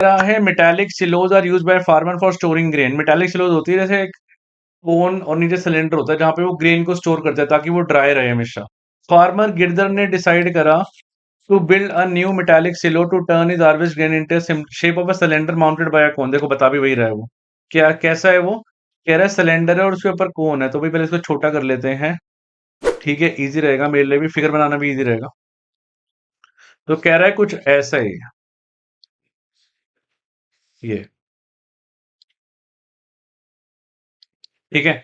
रहा है metallic silos are use by farmer for storing grain. Metallic silos होती है जैसे एक कोन और नीचे सिलेंडर होता है जहां पे वो ग्रेन को स्टोर करता है ताकि वो ड्राई रहे हमेशा। फार्मर गिरदर ने डिसाइड करा to build a new metallic silo to turn is harvest grain into shape of a cylinder mounted by a cone. देखो बता भी वही रहा है वो। क्या कैसा है वो? कह रहा है सिलेंडर है और उसके ऊपर कोन है, तो भाई पहले इसको छोटा कर लेते हैं। ठीक है, इजी रहेगा मेरे लिए भी, फिगर बनाना भी इजी रहेगा। तो कह रहा है कुछ ऐसा ही, ये ठीक है।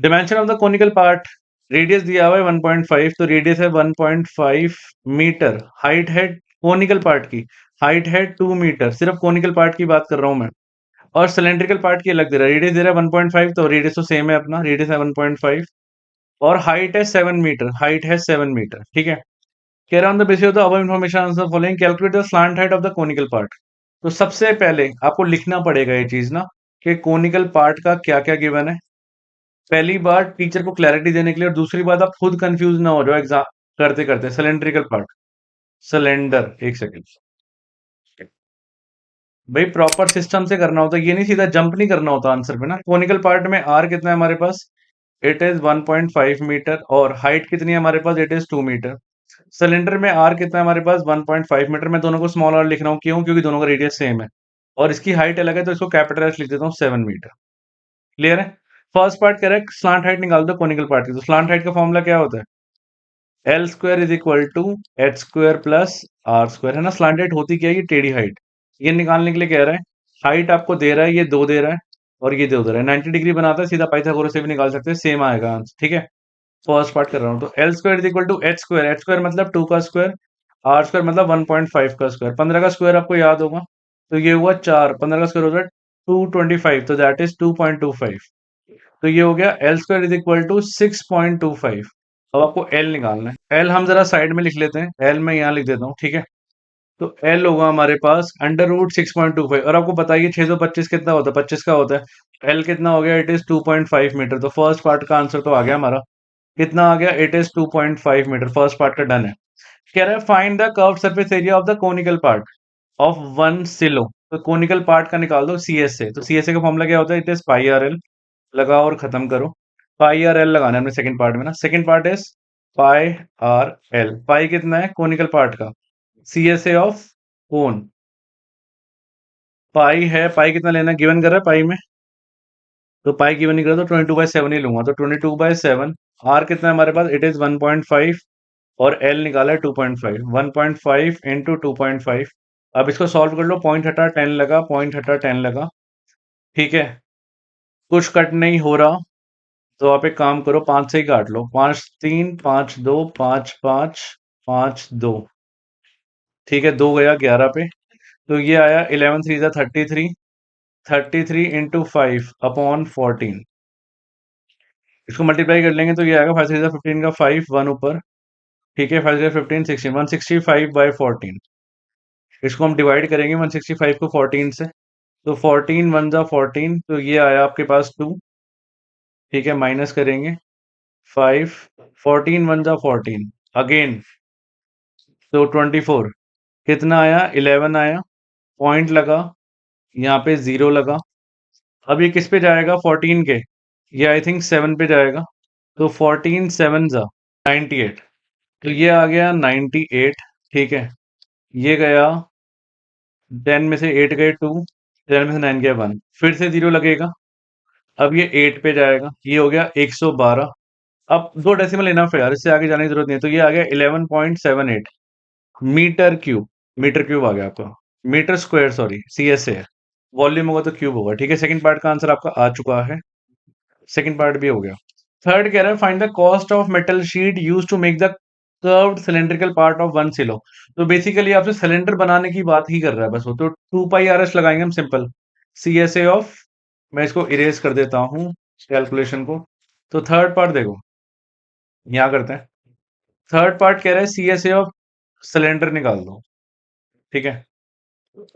Dimension of the conical part, radius दिया हुआ है 1.5, तो रेडियस है 1.5 मीटर। हाइट है कोनिकल पार्ट की, हाइट है 2 मीटर। सिर्फ कोनिकल पार्ट की बात कर रहा हूं मैं। और सिलेंड्रिकल पार्ट की अलग दे रहा है। रेडियस दे रहा है 1.5, तो रेडियस तो सेम है अपना, रेडियस है 1.5। और हाइट है 7 मीटर, हाइट है 7 मीटर। ठीक है। कह रहा on the basis of the above information answer following calculate the slant height of the conical part. तो सबसे पहले आपको लिखना पड़ेगा ये चीज ना, कि कोनिकल पार्ट का क्या क्या गिवन है। पहली बार टीचर को क्लैरिटी देने के लिए, और दूसरी बात आप खुद कंफ्यूज ना हो जाओ एग्जाम करते करते। सिलेंड्रिकल पार्ट, सिलेंडर, एक सेकेंड भाई, प्रॉपर सिस्टम से करना होता है, ये नहीं सीधा जंप नहीं करना होता आंसर पे ना। कोनिकल पार्ट में आर कितना है हमारे पास? It is 1.5 metre. और हाइट कितनी है हमारे पास? It is 2 metre. सिलेंडर में आर कितना है हमारे पास? 1.5 मीटर। मैं दोनों को स्मॉल आर लिख रहा हूँ, क्यों? क्योंकि दोनों का रेडियस सेम है और इसकी हाइट अलग है, तो इसको कैपिटल एस लिख देता हूँ, 7 मीटर। क्लियर है? फर्स्ट पार्ट कह रहा है स्लांट हाइट निकाल दो कोनिकल पार्ट की। तो स्लांट हाइट का फॉर्मूला क्या होता है? L square is equal to h square plus r square, है ना। स्लांट हाइट होती क्या है? ये टेढ़ी हाइट। ये निकालने के लिए कह रहा है, हाइट आपको दे रहा है, ये 2 दे रहा है और ये 2 दे रहा है, 90 डिग्री बनाता है, सीधा पाइथागोरस से भी निकाल सकते हैं, सेम आएगा आंसर। ठीक है। फर्स्ट पार्ट कर रहा हूँ, तो l square is equal to h square. H square मतलब 2 का स्क्वायर, आर स्क्वायर मतलब 1.5 का स्क्वायर। 15 का स्क्वायर आपको याद होगा, तो ये हुआ 4, 15 का स्क्वायर हो जाए 225, तो दैट इज 2.25। तो ये हो गया l square is equal to 6.25। अब आपको एल निकालना है। एल हम जरा साइड में लिख लेते हैं, एल मैं यहाँ लिख देता हूँ। ठीक है। तो एल होगा हमारे पास √6.25। और आपको बताइए 625 कितना होता है? 25 का होता है। एल कितना हो गया? It is 2.5 metre. तो फर्स्ट पार्ट का आंसर तो आ गया हमारा। कितना आ गया? It is 2.5 metre. First part का डन है। कह रहा है find the curve surface area of the conical part of one silo. तो कोनिकल पार्ट का निकाल दो सी एस से। तो सी एस ए का फॉर्मूला क्या होता है? It is pi R L. लगाओ और खत्म करो। पाई आर एल लगाना है हमने सेकंड पार्ट में ना। Second part is pi R L. Pi कितना है कोनिकल पार्ट का? सी एस ए ऑफ कोन। पाई है, पाई कितना लेना है? गिवन कर रहा है पाई में, तो पाई गिवन नहीं कर रहा तो 22/7 ही लूंगा। तो 22/7। आर कितना है हमारे पास? It is 1.5। और एल निकाला है 2.5। 1.5 इंटू 2.5। अब इसको सॉल्व कर लो। पॉइंट हटा 10 लगा, पॉइंट हटा 10 लगा। ठीक है। कुछ कट नहीं हो रहा, तो आप एक काम करो, 5 से ही काट लो। 5 3 5 2 5 5 5 2। ठीक है, 2 गया 11 पे, तो ये आया 11 3 33। 33 इंटू 5 अपॉन 14। इसको मल्टीप्लाई कर लेंगे तो ये आएगा 5 3 15 का 5 1 ऊपर। ठीक है, 5 15 16 165/14। इसको हम डिवाइड करेंगे 165 को 14 से, तो 14 1 14, तो ये आया आपके पास 2। ठीक है, माइनस करेंगे 5। 14 1 14 अगेन, तो 24। कितना आया? 11 आया। पॉइंट लगा, यहाँ पे 0 लगा। अब ये किस पे जाएगा? 14 के, ये आई थिंक 7 पे जाएगा। तो 14 7 98। तो ये आ गया 98। ठीक है। ये गया 10 में से 8 गए 2, 10 में से 9 गया 1, फिर से 0 लगेगा। अब ये 8 पे जाएगा, ये हो गया 112। अब 2 डेसिमल इनफ है यार, इससे आगे जाने की जरूरत नहीं है। तो ये आ गया 11.78 मीटर क्यूब। मीटर क्यूब आ गया आपका, metre square sorry, c s a. Volume होगा तो क्यूब होगा। ठीक है, सेकंड पार्ट का आंसर आपका आ चुका है। सेकंड पार्ट भी हो गया। थर्ड कह रहा है find the cost of metal sheet use to make the curved cylindrical part of one silo. तो बेसिकली आपसे सिलेंडर बनाने की बात ही कर रहा है बस वो। तो 2πRS लगाएंगे हम simple. C s a of, मैं इसको इरेज कर देता हूँ कैलकुलेशन को। तो थर्ड पार्ट देखो, यहाँ करते हैं। थर्ड पार्ट कह रहा है c s a of cylinder निकाल दो। ठीक है,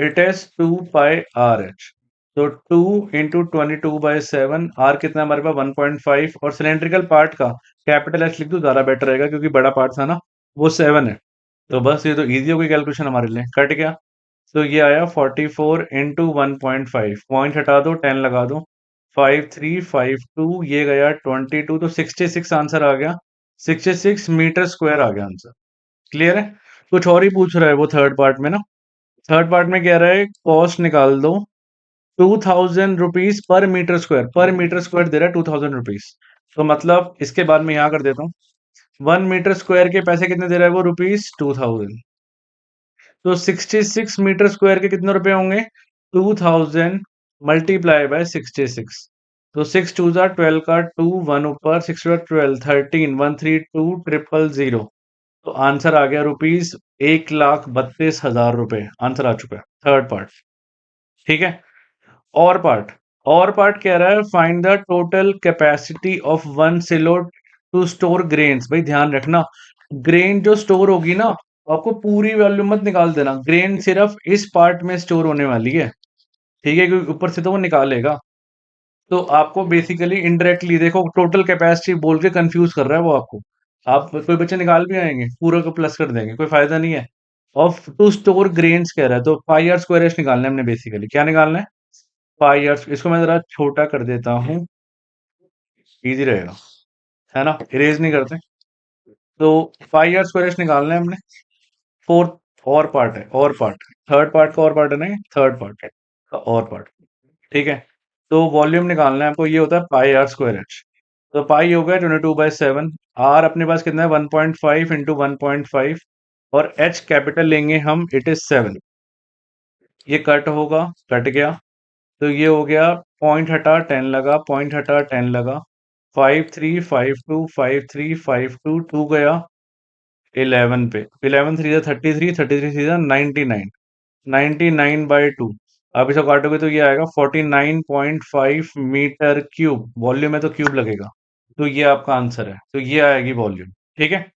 इट इज 2πRH। तो 2 इंटू 22/7। आर कितना है हमारे पास? 1.5। और सिलेंड्रिकल पार्ट का कैपिटल एच लिख दो, ज्यादा बेटर रहेगा, क्योंकि बड़ा पार्ट था ना वो 7 है। तो बस ये तो इजी हो गई कैलकुलेशन हमारे लिए, कट गया। तो ये आया 44 इंटू 1.5, पॉइंट हटा दो, 10 लगा दो, 5352, ये गया 22, तो 66 आंसर आ गया। 66 मीटर स्क्वायर आ गया आंसर। क्लियर है? कुछ और ही पूछ रहा है वो थर्ड पार्ट में ना। थर्ड पार्ट में कह रहा है कॉस्ट निकाल दो 2000 रुपीज पर मीटर स्क्वायर दे रहा है 2000 रुपीज। तो मतलब इसके बाद मैं यहाँ कर देता हूँ, 1 मीटर स्क्वायर के पैसे कितने दे रहा है वो, रुपीज 2000। तो 66 मीटर स्क्वायर के कितने रुपए होंगे, 2000 मल्टीप्लाई बाय 66। तो 6 2 12 का 2, 1 ऊपर, 6 12 13, 132000। तो आंसर आ गया रुपीज 1,32,000 आंसर आ चुका है थर्ड पार्ट। ठीक है। और पार्ट, और पार्ट कह रहा है find the total capacity of one silo to store grains. भाई ध्यान रखना, ग्रेन जो स्टोर होगी ना, आपको पूरी वॉल्यूम मत निकाल देना, ग्रेन सिर्फ इस पार्ट में स्टोर होने वाली है। ठीक है, क्योंकि ऊपर से तो वो निकालेगा। तो आपको बेसिकली इनडायरेक्टली देखो, टोटल कैपेसिटी बोल के कंफ्यूज कर रहा है वो आपको। आप कोई बच्चे निकाल भी आएंगे, पूरा को प्लस कर देंगे, कोई फायदा नहीं है। ऑफ टू स्टोर ग्रेन्स कह रहा है, तो पाई आर स्क्वायर निकालना है हमने, बेसिकली क्या निकालना है, पाई आर। इसको मैं जरा छोटा कर देता हूँ, इजी रहेगा, है ना, इरेज नहीं करते। तो पाई आर स्क्वायर निकालना है हमने। फोर्थ और पार्ट है, और पार्ट, थर्ड पार्ट का और पार्ट है, नहीं थर्ड पार्ट का और पार्ट। ठीक है। तो वॉल्यूम निकालना है आपको, ये होता है पाई आर स्क्वायर एच। तो पाई हो गया 22/7। आर अपने पास कितना है, 1.5 इंटू 1.5, और एच कैपिटल लेंगे हम, इट इज 7। ये कट होगा, कट गया। तो ये हो गया, पॉइंट हटा 10 लगा, पॉइंट हटा 10 लगा, 5352, 2 गया 11 पे, 11 3 33, 33 99/2। आप इसे काटोगे तो ये आएगा 49.5 मीटर क्यूब। वॉल्यूम है तो क्यूब लगेगा, तो ये आपका आंसर है, तो ये आएगी वॉल्यूम। ठीक है।